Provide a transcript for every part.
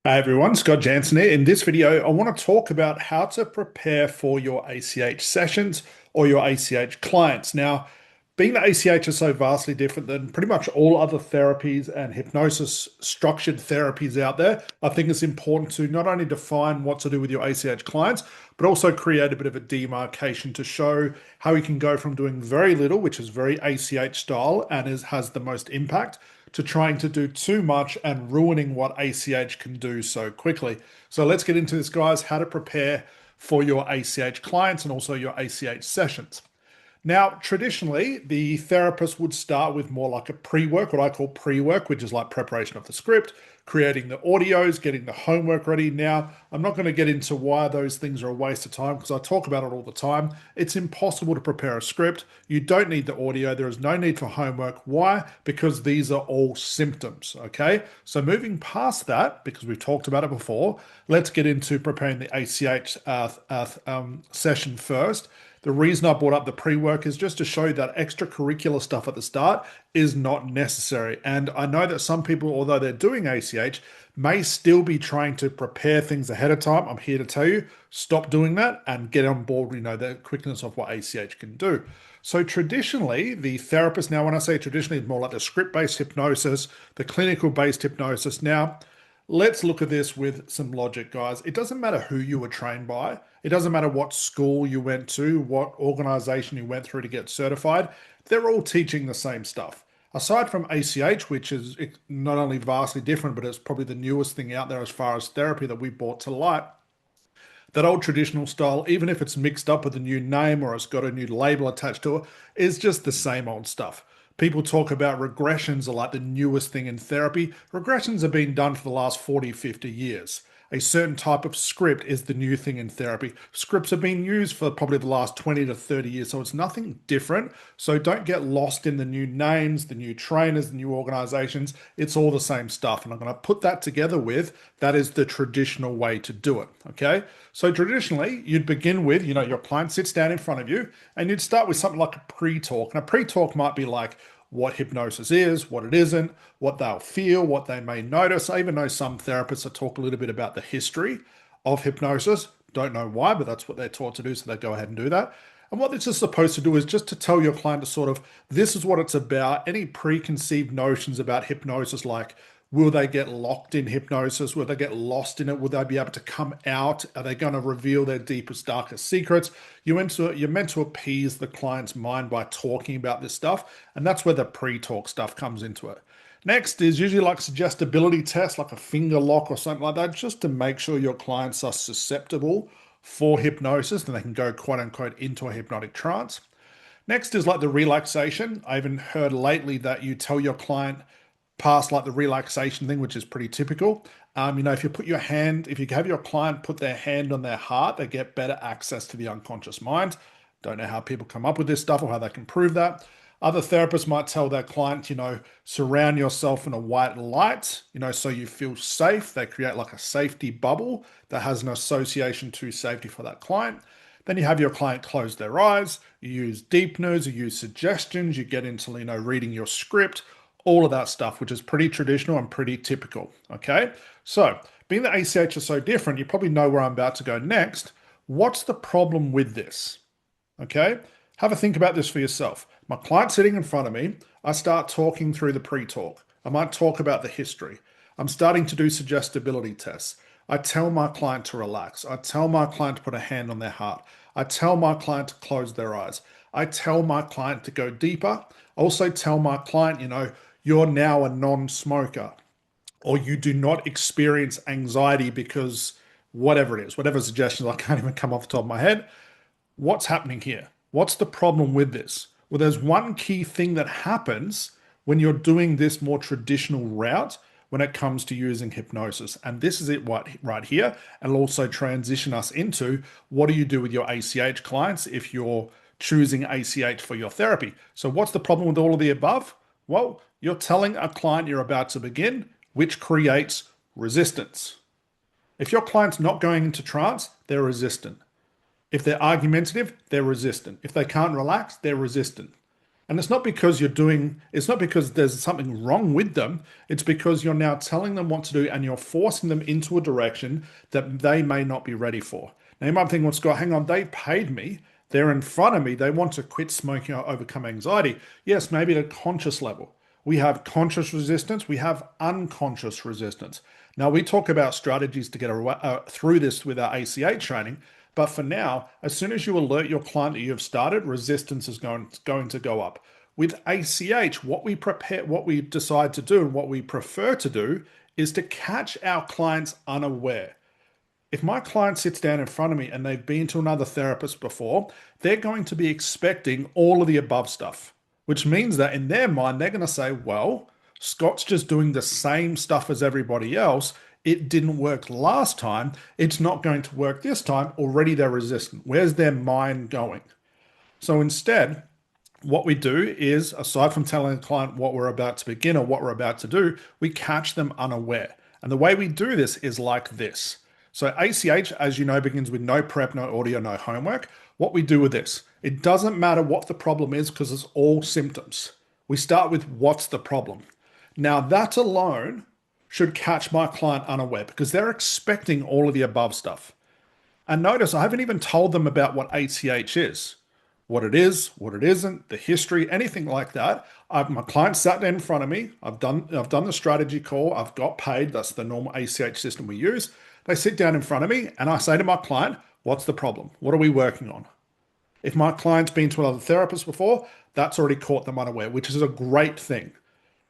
Hi everyone, Scott Jansen here. In this video, I want to talk about how to prepare for your ACH sessions or your ACH clients. Now, being that ACH is so vastly different than pretty much all other therapies and hypnosis structured therapies out there, I think it's important to not only define what to do with your ACH clients, but also create a bit of a demarcation to show how you can go from doing very little, which is very ACH style and has the most impact, to trying to do too much and ruining what ACH can do so quickly. So let's get into this, guys, how to prepare for your ACH clients and also your ACH sessions. Now, traditionally, the therapist would start with more like a pre-work, what I call pre-work, which is like preparation of the script, creating the audios, getting the homework ready. Now, I'm not going to get into why those things are a waste of time because I talk about it all the time. It's impossible to prepare a script. You don't need the audio. There is no need for homework. Why? Because these are all symptoms, okay? So moving past that, because we've talked about it before, let's get into preparing the ACH session first. The reason I brought up the pre-work is just to show you that extracurricular stuff at the start is not necessary. And I know that some people, although they're doing ACH, may still be trying to prepare things ahead of time. I'm here to tell you, stop doing that and get on board, the quickness of what ACH can do. So traditionally, the therapist, now when I say traditionally, it's more like the script-based hypnosis, the clinical-based hypnosis. Now, let's look at this with some logic, guys. It doesn't matter who you were trained by. It doesn't matter what school you went to, what organization you went through to get certified. They're all teaching the same stuff. Aside from ACH, which is not only vastly different, but it's probably the newest thing out there as far as therapy that we brought to light, that old traditional style, even if it's mixed up with a new name or it's got a new label attached to it, is just the same old stuff. People talk about regressions are like the newest thing in therapy. Regressions have been done for the last 40, 50 years. A certain type of script is the new thing in therapy. Scripts have been used for probably the last 20 to 30 years, so it's nothing different. So don't get lost in the new names, the new trainers, the new organizations. It's all the same stuff. And I'm going to put that together with that is the traditional way to do it. Okay. So traditionally, you'd begin with, your client sits down in front of you and you'd start with something like a pre-talk. And a pre-talk might be like, what hypnosis is, what it isn't, what they'll feel, what they may notice. I even know some therapists that talk a little bit about the history of hypnosis. Don't know why, but that's what they're taught to do, so they go ahead and do that. And what this is supposed to do is just to tell your client to sort of, this is what it's about. Any preconceived notions about hypnosis, like will they get locked in hypnosis? Will they get lost in it? Will they be able to come out? Are they going to reveal their deepest, darkest secrets? You're meant to appease the client's mind by talking about this stuff. And that's where the pre-talk stuff comes into it. Next is usually like suggestibility tests, like a finger lock or something like that, just to make sure your clients are susceptible for hypnosis and they can go quote unquote into a hypnotic trance. Next is like the relaxation. I even heard lately that you tell your client past like the relaxation thing, which is pretty typical. If you put your hand, if you have your client put their hand on their heart, they get better access to the unconscious mind. Don't know how people come up with this stuff or how they can prove that. Other therapists might tell their client, surround yourself in a white light, so you feel safe. They create like a safety bubble that has an association to safety for that client. Then you have your client close their eyes, you use deepeners, you use suggestions, you get into, reading your script, all of that stuff, which is pretty traditional and pretty typical. Okay. So being that ACH is so different, you probably know where I'm about to go next. What's the problem with this? Okay. Have a think about this for yourself. My client's sitting in front of me. I start talking through the pre-talk. I might talk about the history. I'm starting to do suggestibility tests. I tell my client to relax. I tell my client to put a hand on their heart. I tell my client to close their eyes. I tell my client to go deeper. I also tell my client, you're now a non-smoker, or you do not experience anxiety because whatever it is, whatever suggestions, I can't even come off the top of my head. What's happening here? What's the problem with this? Well, there's one key thing that happens when you're doing this more traditional route when it comes to using hypnosis. And this is it right here. And it'll also transition us into what do you do with your ACH clients if you're choosing ACH for your therapy. So what's the problem with all of the above? Well, you're telling a client you're about to begin, which creates resistance. If your client's not going into trance, they're resistant. If they're argumentative, they're resistant. If they can't relax, they're resistant. And it's not because there's something wrong with them. It's because you're now telling them what to do and you're forcing them into a direction that they may not be ready for. Now you might think, well, Scott, hang on, they paid me. They're in front of me. They want to quit smoking or overcome anxiety. Yes, maybe at a conscious level. We have conscious resistance. We have unconscious resistance. Now we talk about strategies to get through this with our ACH training. But for now, as soon as you alert your client that you have started, resistance is going to go up. With ACH, what we decide to do and what we prefer to do is to catch our clients unaware. If my client sits down in front of me and they've been to another therapist before, they're going to be expecting all of the above stuff, which means that in their mind, they're going to say, well, Scott's just doing the same stuff as everybody else. It didn't work last time. It's not going to work this time. Already they're resistant. Where's their mind going? So instead, what we do is, aside from telling the client what we're about to begin or what we're about to do, we catch them unaware. And the way we do this is like this. So ACH, as you know, begins with no prep, no audio, no homework. What we do with this, it doesn't matter what the problem is because it's all symptoms. We start with what's the problem. Now that alone should catch my client unaware because they're expecting all of the above stuff. And notice I haven't even told them about what ACH is, what it is, what it isn't, the history, anything like that. My client sat there in front of me. I've done the strategy call. I've got paid. That's the normal ACH system we use. They sit down in front of me and I say to my client, what's the problem? What are we working on? If my client's been to another therapist before, that's already caught them unaware, which is a great thing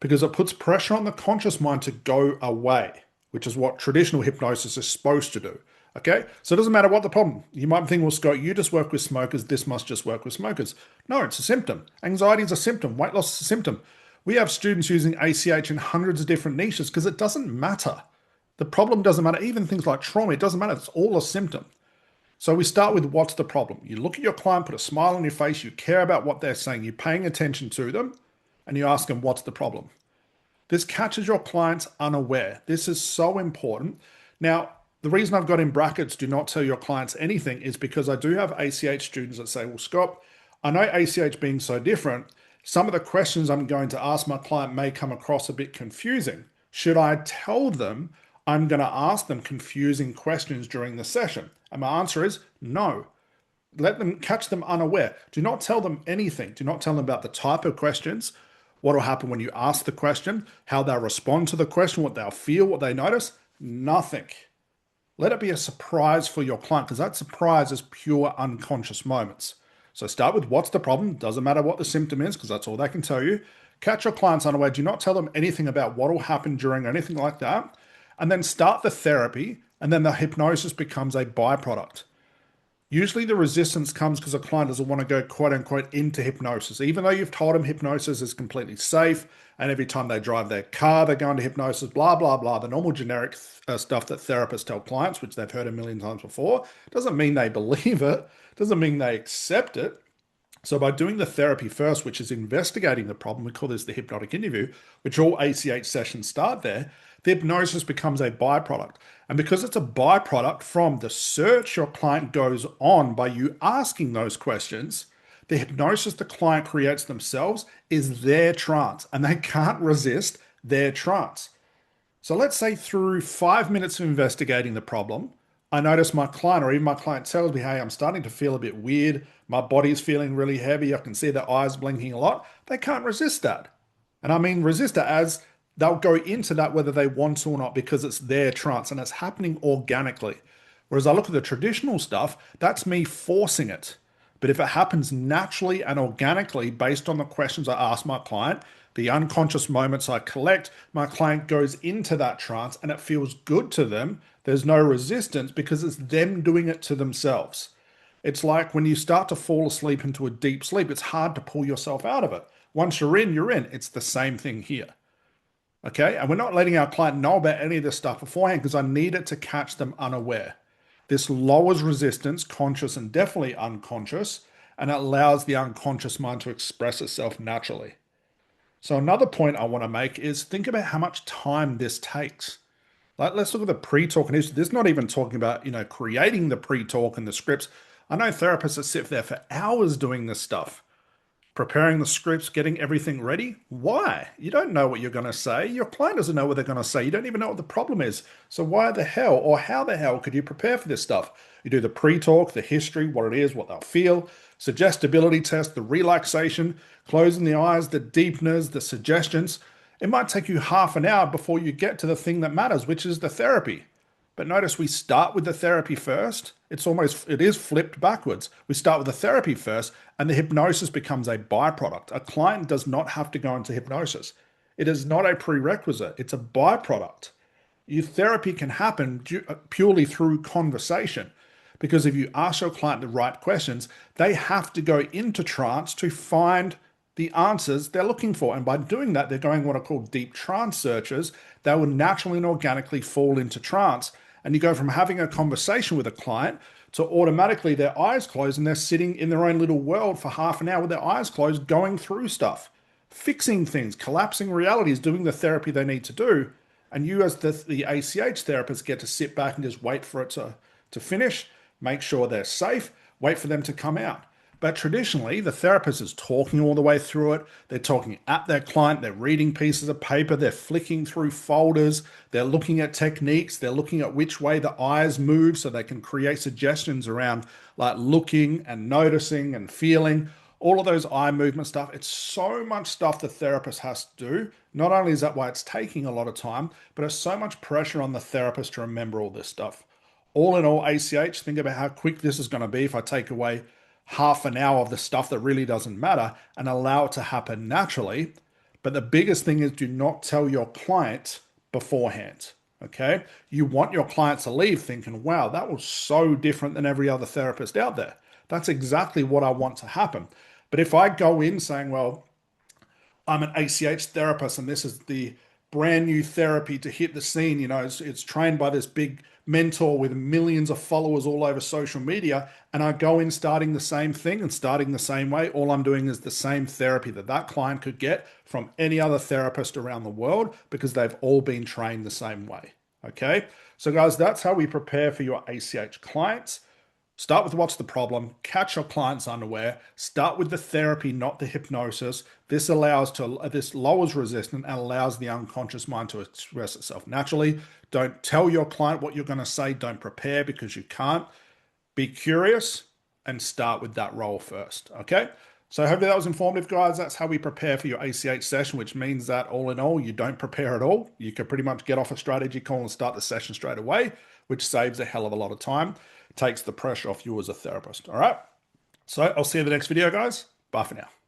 because it puts pressure on the conscious mind to go away, which is what traditional hypnosis is supposed to do. Okay, so it doesn't matter what the problem. You might think, well, Scott, you just work with smokers. This must just work with smokers. No, it's a symptom. Anxiety is a symptom. Weight loss is a symptom. We have students using ACH in hundreds of different niches because it doesn't matter. The problem doesn't matter. Even things like trauma, it doesn't matter. It's all a symptom. So we start with what's the problem. You look at your client, put a smile on your face. You care about what they're saying. You're paying attention to them and you ask them, what's the problem? This catches your clients unaware. This is so important. Now, the reason I've got in brackets, do not tell your clients anything, is because I do have ACH students that say, well, Scott, I know ACH being so different, some of the questions I'm going to ask my client may come across a bit confusing. Should I tell them I'm going to ask them confusing questions during the session? And my answer is no. Let them catch them unaware. Do not tell them anything. Do not tell them about the type of questions, what will happen when you ask the question, how they'll respond to the question, what they'll feel, what they notice. Nothing. Let it be a surprise for your client because that surprise is pure unconscious moments. So start with what's the problem. Doesn't matter what the symptom is because that's all they can tell you. Catch your clients unaware. Do not tell them anything about what will happen during or anything like that. And then start the therapy and then the hypnosis becomes a byproduct. Usually the resistance comes because a client doesn't want to go quote unquote into hypnosis, even though you've told them hypnosis is completely safe. And every time they drive their car, they go into hypnosis, blah, blah, blah. The normal generic stuff that therapists tell clients, which they've heard a million times before, doesn't mean they believe it, doesn't mean they accept it. So by doing the therapy first, which is investigating the problem, we call this the hypnotic interview, which all ACH sessions start there, the hypnosis becomes a byproduct. And because it's a byproduct from the search your client goes on by you asking those questions, the hypnosis the client creates themselves is their trance, and they can't resist their trance. So let's say through 5 minutes of investigating the problem, I notice my client or even my client tells me, hey, I'm starting to feel a bit weird. My body's feeling really heavy. I can see their eyes blinking a lot. They can't resist that. And I mean resist it as they'll go into that whether they want to or not because it's their trance and it's happening organically. Whereas I look at the traditional stuff, that's me forcing it. But if it happens naturally and organically based on the questions I ask my client, the unconscious moments I collect, my client goes into that trance and it feels good to them. There's no resistance because it's them doing it to themselves. It's like when you start to fall asleep into a deep sleep, it's hard to pull yourself out of it. Once you're in, you're in. It's the same thing here. Okay, and we're not letting our client know about any of this stuff beforehand because I need it to catch them unaware. This lowers resistance, conscious and definitely unconscious, and it allows the unconscious mind to express itself naturally. So another point I want to make is think about how much time this takes. Like, let's look at the pre-talk and history. This is not even talking about, creating the pre-talk and the scripts. I know therapists that sit there for hours doing this stuff. preparing the scripts, getting everything ready. Why? You don't know what you're going to say. Your client doesn't know what they're going to say. You don't even know what the problem is. So why the hell or how the hell could you prepare for this stuff? You do the pre-talk, the history, what it is, what they'll feel, suggestibility test, the relaxation, closing the eyes, the deepeners, the suggestions. It might take you half an hour before you get to the thing that matters, which is the therapy. But notice we start with the therapy first. It is flipped backwards. We start with the therapy first, and the hypnosis becomes a byproduct. A client does not have to go into hypnosis. It is not a prerequisite, it's a byproduct. Your therapy can happen purely through conversation. Because if you ask your client the right questions, they have to go into trance to find the answers they're looking for. And by doing that, they're going what are called deep trance searches. They will naturally and organically fall into trance. And you go from having a conversation with a client to automatically their eyes closed and they're sitting in their own little world for half an hour with their eyes closed, going through stuff, fixing things, collapsing realities, doing the therapy they need to do. And you, as the ACH therapist, get to sit back and just wait for it to finish, make sure they're safe, wait for them to come out. But traditionally, the therapist is talking all the way through it. They're talking at their client. They're reading pieces of paper. They're flicking through folders. They're looking at techniques. They're looking at which way the eyes move so they can create suggestions around like looking and noticing and feeling. All of those eye movement stuff. It's so much stuff the therapist has to do. Not only is that why it's taking a lot of time, but it's so much pressure on the therapist to remember all this stuff. All in all, ACH, think about how quick this is going to be if I take away half an hour of the stuff that really doesn't matter and allow it to happen naturally. But the biggest thing is do not tell your client beforehand. Okay. You want your clients to leave thinking, wow, that was so different than every other therapist out there. That's exactly what I want to happen. But if I go in saying, well, I'm an ACH therapist and this is the brand new therapy to hit the scene. It's trained by this big mentor with millions of followers all over social media. And I go in starting the same thing and starting the same way. All I'm doing is the same therapy that client could get from any other therapist around the world because they've all been trained the same way. Okay. So guys, that's how we prepare for your ACH clients. Start with what's the problem, catch your clients unaware, start with the therapy, not the hypnosis. This lowers resistance and allows the unconscious mind to express itself naturally. Don't tell your client what you're going to say. Don't prepare because you can't. Be curious and start with that role first. Okay. So hopefully that was informative, guys. That's how we prepare for your ACH session, which means that all in all, you don't prepare at all. You can pretty much get off a strategy call and start the session straight away, which saves a hell of a lot of time. Takes the pressure off you as a therapist. All right. So I'll see you in the next video, guys. Bye for now.